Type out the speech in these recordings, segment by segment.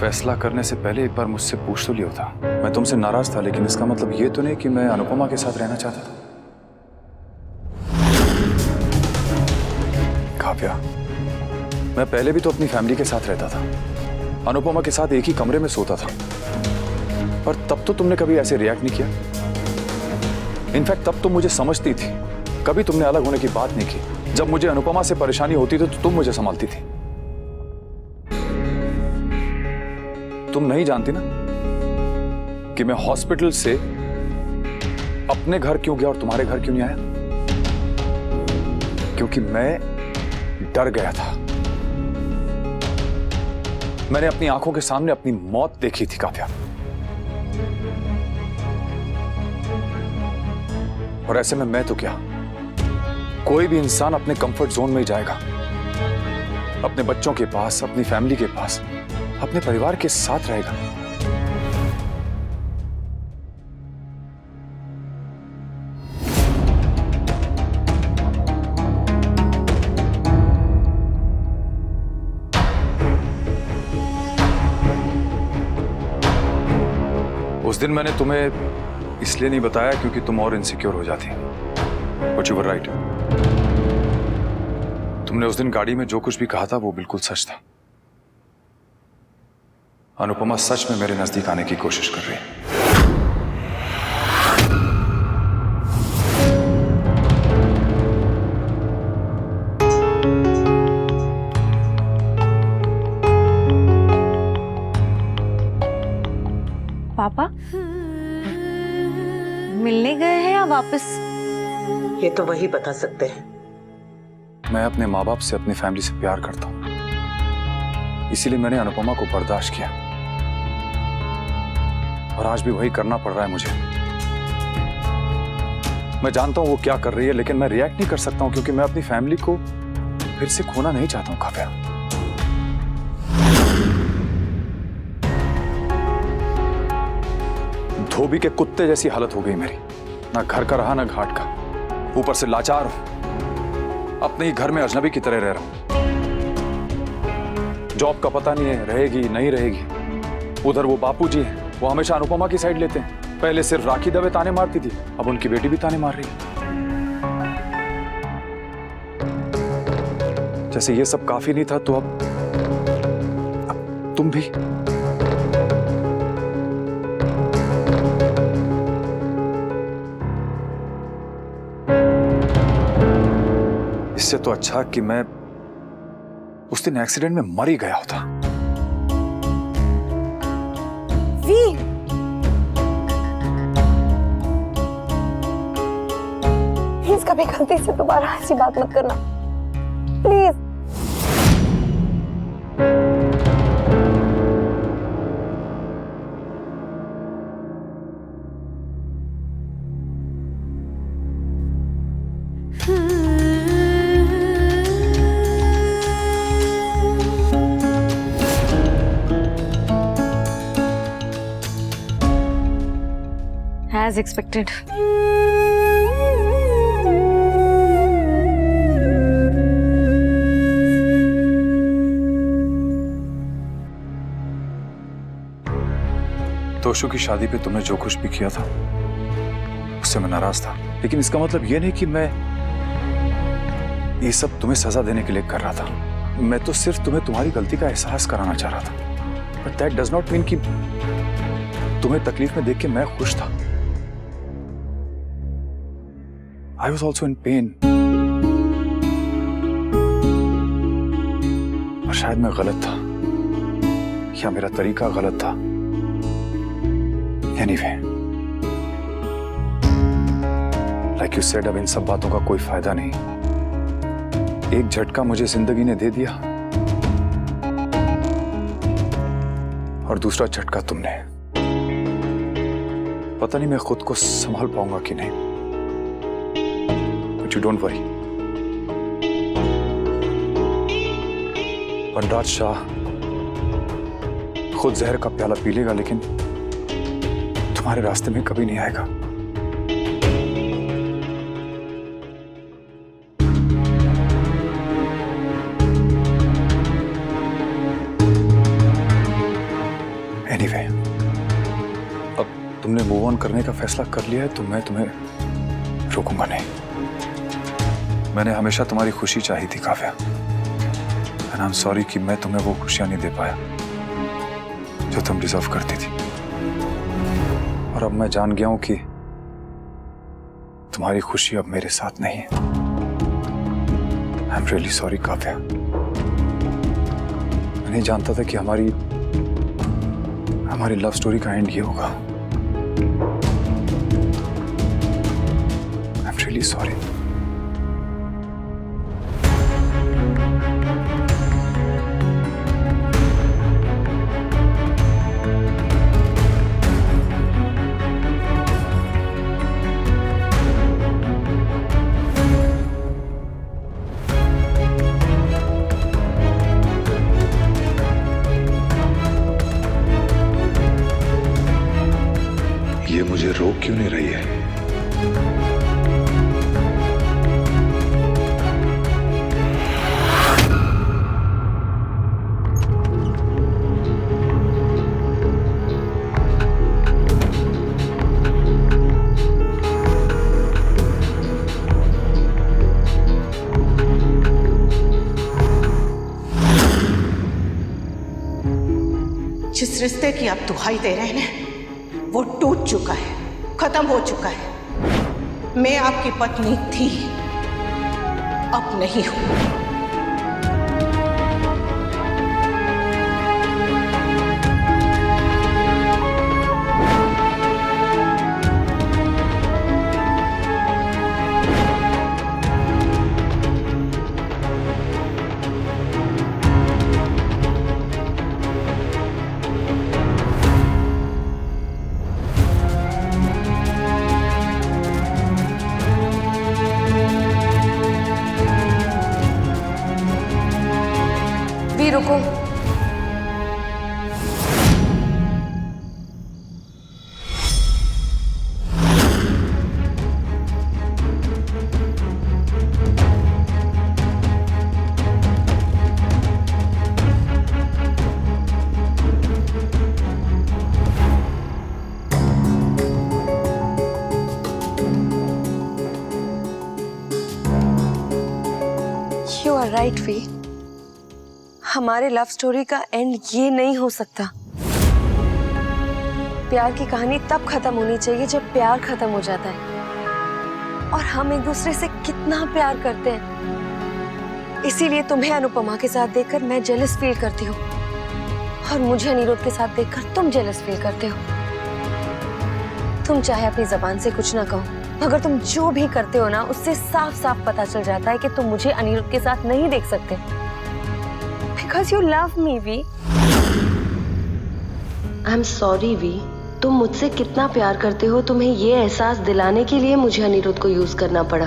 फैसला करने से पहले एक बार मुझसे पूछ तो लिया था। मैं तुमसे नाराज था, लेकिन इसका मतलब ये तो नहीं कि मैं अनुपमा के साथ रहना चाहता था। काव्या, मैं पहले भी तो अपनी फैमिली के साथ रहता था, अनुपमा के साथ एक ही कमरे में सोता था, पर तब तो तुमने कभी ऐसे रिएक्ट नहीं किया। इनफैक्ट तब तो मुझे समझती थी, कभी तुमने अलग होने की बात नहीं की। जब मुझे अनुपमा से परेशानी होती थी तो तुम मुझे संभालती थी। तुम नहीं जानती ना कि मैं हॉस्पिटल से अपने घर क्यों गया और तुम्हारे घर क्यों नहीं आया? क्योंकि मैं डर गया था। मैंने अपनी आंखों के सामने अपनी मौत देखी थी काव्या, और ऐसे में मैं तो क्या, कोई भी इंसान अपने कंफर्ट जोन में ही जाएगा, अपने बच्चों के पास, अपनी फैमिली के पास, अपने परिवार के साथ रहेगा। उस दिन मैंने तुम्हें इसलिए नहीं बताया क्योंकि तुम और इनसिक्योर हो जाती। But you were right. तुमने उस दिन गाड़ी में जो कुछ भी कहा था वो बिल्कुल सच था। अनुपमा सच में मेरे नजदीक आने की कोशिश कर रही है। पापा मिलने गए हैं या वापस? ये तो वही बता सकते हैं। मैं अपने माँ बाप से, अपनी फैमिली से प्यार करता हूँ, इसीलिए मैंने अनुपमा को बर्दाश्त किया, और आज भी वही करना पड़ रहा है मुझे। मैं जानता हूं वो क्या कर रही है, लेकिन मैं रिएक्ट नहीं कर सकता हूं क्योंकि मैं अपनी फैमिली को फिर से खोना नहीं चाहता हूं काव्या। धोबी के कुत्ते जैसी हालत हो गई मेरी, ना घर का रहा ना घाट का, ऊपर से लाचार हूं, अपने ही घर में अजनबी की तरह रह रहा हूं। जॉब का पता नहीं है, रहेगी नहीं रहेगी। उधर वो बापूजी है, वो हमेशा अनुपमा की साइड लेते हैं। पहले सिर्फ राखी दवे ताने मारती थी, अब उनकी बेटी भी ताने मार रही है। जैसे ये सब काफी नहीं था तो अब तुम भी। इससे तो अच्छा कि मैं उस दिन एक्सीडेंट में मर ही गया होता। प्लीज कभी गलती से दोबारा ऐसी बात मत करना, प्लीज। As expected. तोशु की शादी पे तुमने जो कुछ भी किया था उससे मैं नाराज था, लेकिन इसका मतलब ये नहीं कि मैं ये सब तुम्हें सजा देने के लिए कर रहा था। मैं तो सिर्फ तुम्हें तुम्हारी गलती का एहसास कराना चाह रहा था। But that does not mean कि तुम्हें तकलीफ में देख के मैं खुश था। I was also in pain. और शायद मैं गलत था या मेरा तरीका गलत था। Anyway, like you said, अब इन सब बातों का कोई फायदा नहीं। एक झटका मुझे जिंदगी ने दे दिया और दूसरा झटका तुमने। पता नहीं मैं खुद को संभाल पाऊंगा कि नहीं। But you don't worry. वनराज शाह खुद जहर का प्याला पी लेगा, लेकिन तुम्हारे रास्ते में कभी नहीं आएगा। एनीवे, अब तुमने मूव ऑन करने का फैसला कर लिया है तो मैं तुम्हें रोकूंगा नहीं। मैंने हमेशा तुम्हारी खुशी चाही थी Kavya, and I am sorry कि मैं तुम्हें वो खुशियां नहीं दे पाया जो तुम डिजर्व करती थी। और अब मैं जान गया हूं कि तुम्हारी खुशी अब मेरे साथ नहीं है। I am really sorry Kavya. मैं नहीं जानता था कि हमारी लव स्टोरी का एंड ये होगा। I am really sorry. ये मुझे रोक क्यों नहीं रही है? जिस रिश्ते की आप दुहाई दे रहे हैं वो टूट चुका है, खत्म हो चुका है। मैं आपकी पत्नी थी, अब नहीं हूं। रुको, यू आर राइट वी। हमारे लव स्टोरी का एंड ये नहीं हो सकता। प्यार की कहानी तब खत्म होनी चाहिए जब प्यार खत्म हो जाता है। और हम एक दूसरे से कितना प्यार करते हैं, इसीलिए तुम्हें अनुपमा के साथ देखकर मैं जेलस फील करती हूँ और मुझे अनिरुद्ध के साथ देखकर तुम जेलस फील करते हो। तुम चाहे अपनी जबान से कुछ ना कहो, मगर तुम जो भी करते हो ना, उससे साफ साफ पता चल जाता है कि तुम मुझे अनिरुद्ध के साथ नहीं देख सकते। Because you love me, वी। I'm sorry, वी। तुम मुझसे कितना प्यार करते हो, तुम्हें ये एहसास दिलाने के लिए मुझे अनिरुद्ध को यूज करना पड़ा।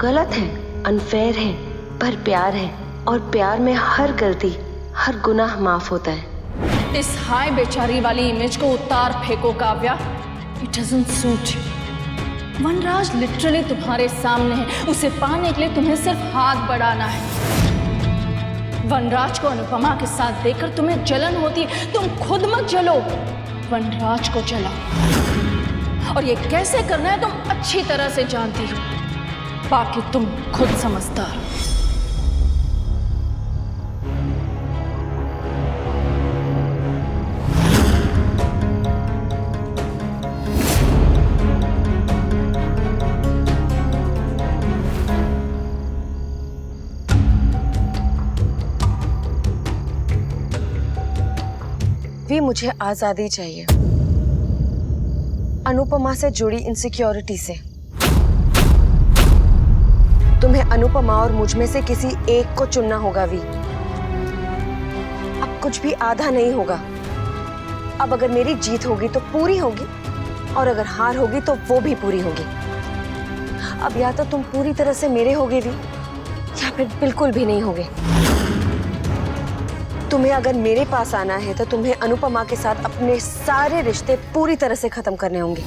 गलत है, अनफेयर है, पर प्यार है, और प्यार में हर गलती, हर गुनाह माफ होता है। इस हाय बेचारी वाली इमेज को उतार फेंको Kavya. It doesn't suit you। Vanraj literally तुम्हारे सामने है, उसे पाने के लिए तुम्हें सिर्फ हाथ बढ़ाना है। वनराज को अनुपमा के साथ देखकर तुम्हें जलन होती है, तुम खुद मत जलो, वनराज को जलाओ। और ये कैसे करना है तुम अच्छी तरह से जानती हो, बाकी तुम खुद समझदार हो। भी मुझे आजादी चाहिए अनुपमा से जुड़ी इनसिक्योरिटी से। तुम्हें अनुपमा और मुझ में से किसी एक को चुनना होगा वी। अब कुछ भी आधा नहीं होगा। अब अगर मेरी जीत होगी तो पूरी होगी, और अगर हार होगी तो वो भी पूरी होगी। अब या तो तुम पूरी तरह से मेरे होगे वी, या फिर बिल्कुल भी नहीं होगे। तुम्हें अगर मेरे पास आना है तो तुम्हें अनुपमा के साथ अपने सारे रिश्ते पूरी तरह से खत्म करने होंगे,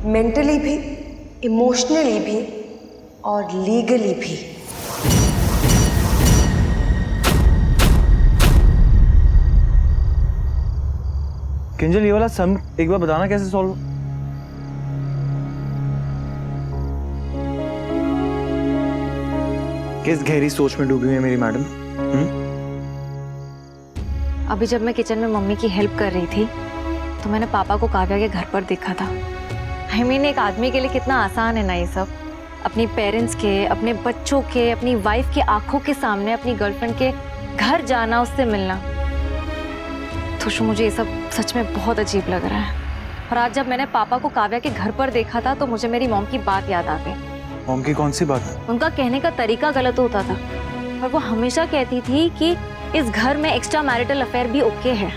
मेंटली भी, इमोशनली भी और लीगली भी। किंजल ये वाला सम एक बार बताना कैसे सॉल्व। किस गहरी सोच में डूबी हुई है मेरी मैडम? अभी जब मैं किचन में मम्मी की हेल्प कर रही थी तो मैंने पापा को काव्या के घर पर देखा था। आई मीन एक आदमी के लिए कितना आसान है ना ये सब, अपनी पेरेंट्स के, अपने बच्चों के, अपनी वाइफ की आंखों के सामने अपनी गर्लफ्रेंड के घर जाना, उससे मिलना। तो मुझे ये सब सच में बहुत अजीब लग रहा है। और आज जब मैंने पापा को काव्या के घर पर देखा था तो मुझे मेरी मॉम की बात याद आ गई। मॉम की कौन सी बात? उनका कहने का तरीका गलत होता था और वो हमेशा कहती थी कि इस घर में एक्स्ट्रा मैरिटल अफेयर भी ओके है।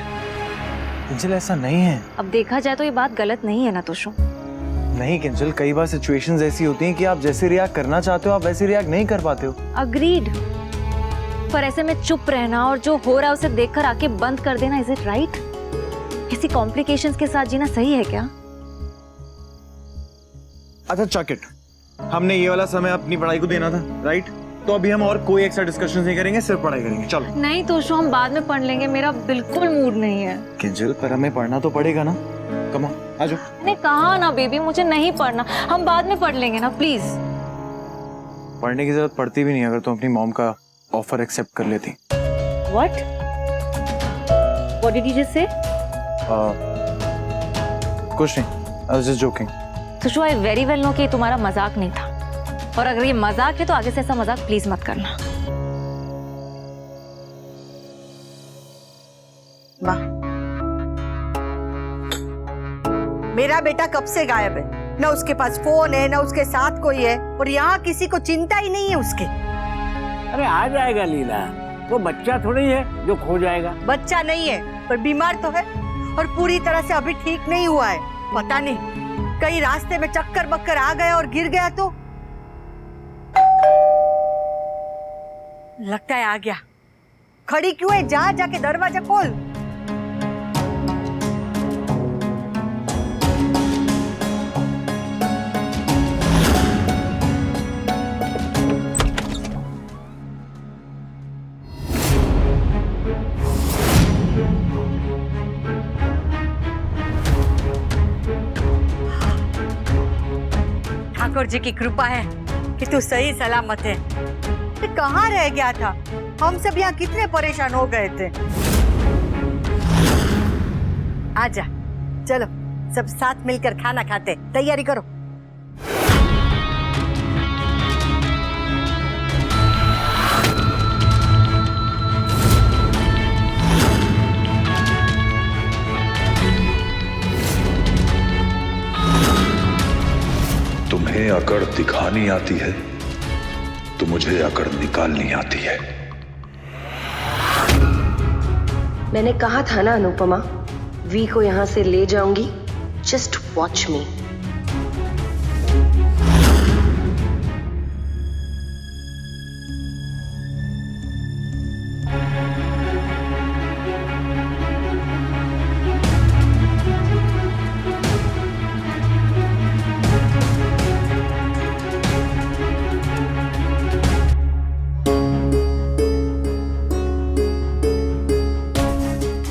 किंजल ऐसा नहीं है। अब देखा जाए तो ये बात गलत नहीं है ना तुषु? नहीं किंजल, कई बार सिचुएशंस ऐसी होती हैं कि आप जैसे रिएक्ट करना चाहते हो आप वैसे रिएक्ट नहीं कर पाते हो। अग्रीड, पर ऐसे में चुप रहना और जो हो रहा है उसे देखकर आके बंद कर देना, इज इट राइट? ऐसी कॉम्प्लिकेशंस के साथ जीना सही है क्या? अच्छा चक इट, हमने ये वाला समय अपनी पढ़ाई को देना था, राइट? तो अभी हम और कोई एक्स्ट्रा डिस्कशन नहीं करेंगे, सिर्फ पढ़ाई करेंगे। चलो। नहीं तुषु, हम बाद में पढ़ लेंगे, मेरा बिल्कुल मूड नहीं है। किंजल पर हमें पढ़ना तो पड़ेगा ना, कम ऑन आ जाओ। मैंने कहा ना बेबी, मुझे नहीं पढ़ना, हम बाद में पढ़ लेंगे ना, प्लीज। पढ़ने की जरूरत पड़ती भी नहीं अगर तुम अपनी मॉम का ऑफर एक्सेप्ट कर लेती। What? What did you just say? कुछ नहीं, I was just joking. Tushu, I very well know कि तुम्हारा मजाक नहीं था, और अगर ये मजाक है तो आगे से ऐसा मजाक प्लीज मत करना। वाह, मेरा बेटा कब से गायब है? ना उसके पास फोन है, ना उसके साथ कोई है, और यहाँ किसी को चिंता ही नहीं है उसके। अरे आ जाएगा लीला, वो बच्चा थोड़ी है जो खो जाएगा। बच्चा नहीं है पर बीमार तो है, और पूरी तरह से अभी ठीक नहीं हुआ है। पता नहीं कहीं रास्ते में चक्कर बक्कर आ गया और गिर गया तो। लगता है आ गया। खड़ी क्यों है? जा जाके दरवाजा खोल। ठाकुर जी की कृपा है कि तू सही सलामत है। कहाँ रह गया था? हम सब यहाँ कितने परेशान हो गए थे। आजा, चलो सब साथ मिलकर खाना खाते। तैयारी करो। तुम्हें अकड़ दिखानी आती है तो मुझे अकड़ निकालनी आती है। मैंने कहा था ना अनुपमा, वी को यहां से ले जाऊंगी, जस्ट वॉच मी।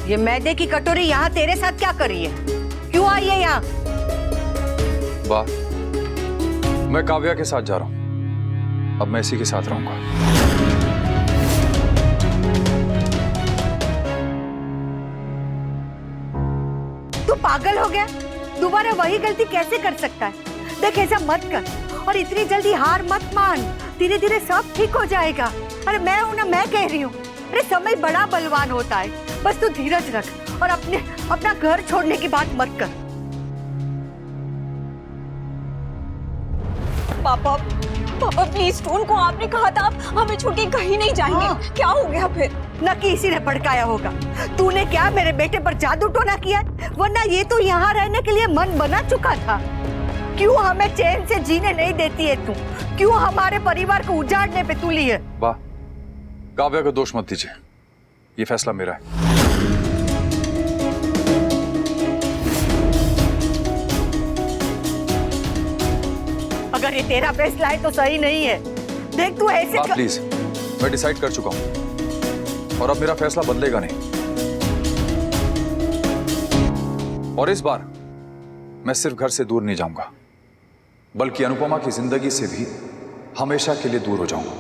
ये मैदे की कटोरी यहाँ तेरे साथ क्या कर रही है? क्यों आई है यहाँ? वाह, मैं काव्या के साथ जा रहा हूं, अब मैं इसी के साथ रहूंगा। तू पागल हो गया? दोबारा वही गलती कैसे कर सकता है? देख ऐसा मत कर, और इतनी जल्दी हार मत मान। धीरे धीरे सब ठीक हो जाएगा। अरे मैं हूं ना, मैं कह रही हूँ। अरे समय बड़ा बलवान होता है, बस तू धीरज रख और अपना घर छोड़ने की बात मत कर। पापा प्लीज, उनको आपने कहा था आप हमें छोड़ के कहीं नहीं जाएंगे। हाँ। क्या हो गया फिर? न कि इसी ने भड़काया होगा। तूने क्या मेरे बेटे पर जादू टोना किया? वरना ये तो यहाँ रहने के लिए मन बना चुका था। क्यों हमें चैन से जीने नहीं देती है तू? क्यों हमारे परिवार को उजाड़ने पे तुली है? वाह, काव्या को दोष मत दीजिए, ये फैसला मेरा है। अगर ये तेरा फैसला है तो सही नहीं है। देख तू ऐसे प्लीज, मैं डिसाइड कर चुका हूं और अब मेरा फैसला बदलेगा नहीं। और इस बार मैं सिर्फ घर से दूर नहीं जाऊंगा, बल्कि अनुपमा की जिंदगी से भी हमेशा के लिए दूर हो जाऊंगा।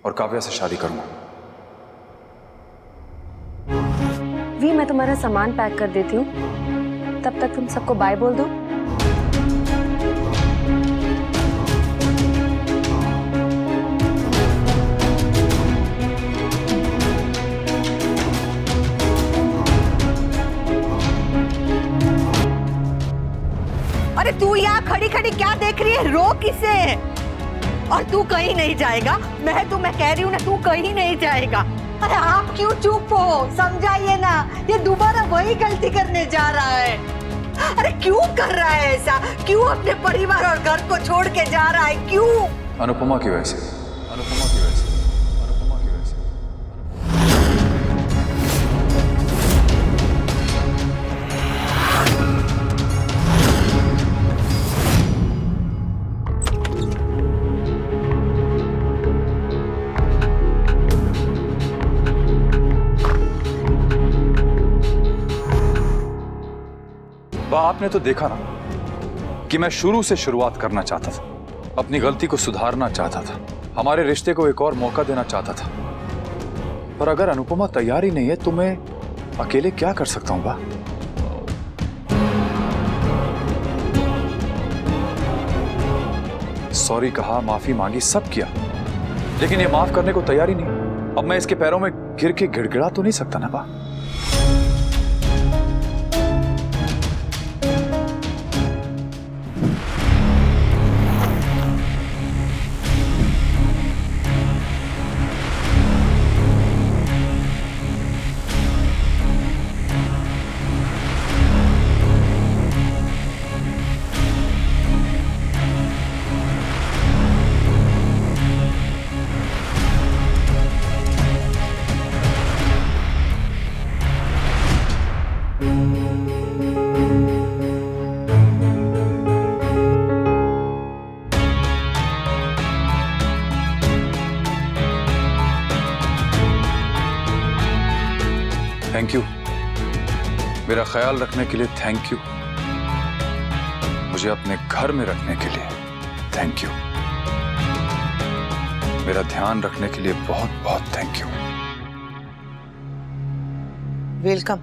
और काव्या से शादी करूंगा। वी, मैं तुम्हारा सामान पैक कर देती हूँ, तब तक तुम सबको बाय बोल दो। अरे तू यहाँ खड़ी खड़ी क्या देख रही है? रो किसे? और तू कहीं नहीं जाएगा। मैं तुम्हें कह रही हूँ ना, तू कहीं नहीं जाएगा। अरे आप क्यों चुप हो? समझाइए ना, ये दोबारा वही गलती करने जा रहा है। अरे क्यों कर रहा है ऐसा? क्यों अपने परिवार और घर को छोड़ के जा रहा है? क्यों? अनुपमा की वजह से, अनुपमा की वजह से, अनुपमा की वजह से। आपने तो देखा ना कि मैं शुरू से शुरुआत करना चाहता था, अपनी गलती को सुधारना चाहता था, हमारे रिश्ते को एक और मौका देना चाहता था। पर अगर अनुपमा तैयार ही नहीं है तो मैं अकेले क्या कर सकता हूं बा? सॉरी कहा, माफी मांगी, सब किया, लेकिन ये माफ करने को तैयार ही नहीं। अब मैं इसके पैरों में गिर के गिड़गिड़ा तो नहीं सकता ना बा? थैंक यू, मेरा ख्याल रखने के लिए थैंक यू, मुझे अपने घर में रखने के लिए थैंक यू, मेरा ध्यान रखने के लिए बहुत बहुत थैंक यू। वेलकम।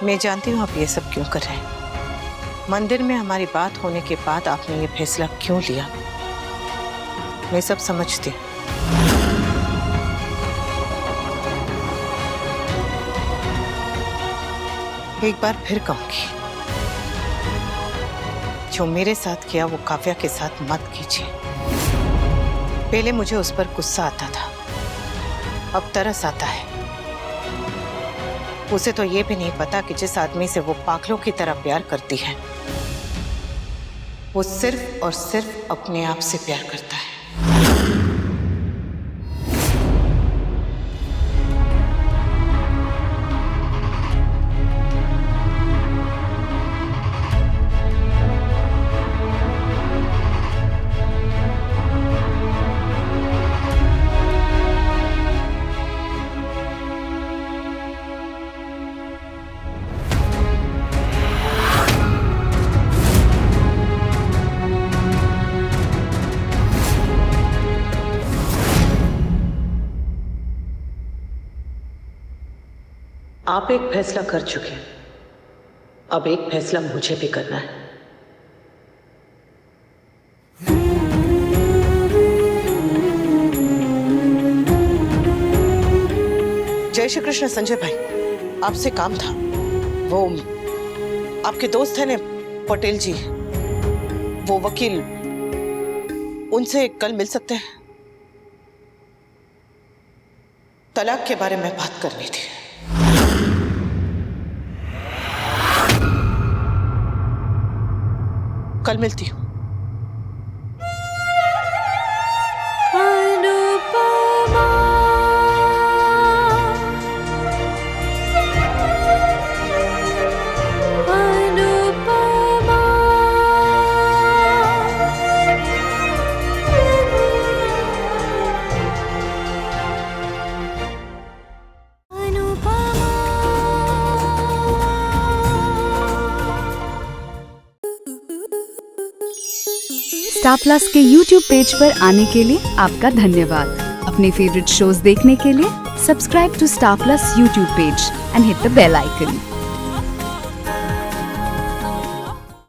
मैं जानती हूँ आप ये सब क्यों कर रहे हैं। मंदिर में हमारी बात होने के बाद आपने ये फैसला क्यों लिया, मैं सब समझती हूँ। एक बार फिर कहूंगी, जो मेरे साथ किया वो काव्या के साथ मत कीजिए। पहले मुझे उस पर गुस्सा आता था, अब तरस आता है। उसे तो ये भी नहीं पता कि जिस आदमी से वो पागलों की तरह प्यार करती है, वो सिर्फ और सिर्फ अपने आप से प्यार करता है। आप एक फैसला कर चुके हैं, अब एक फैसला मुझे भी करना है। जय श्री कृष्ण संजय भाई, आपसे काम था। वो आपके दोस्त हैं ने पटेल जी, वो वकील, उनसे कल मिल सकते हैं? तलाक के बारे में बात करनी थी। कल मिलती हूँ। स्टार प्लस के यूट्यूब पेज पर आने के लिए आपका धन्यवाद। अपने फेवरेट शोज देखने के लिए subscribe to Star Plus YouTube page and hit the bell icon.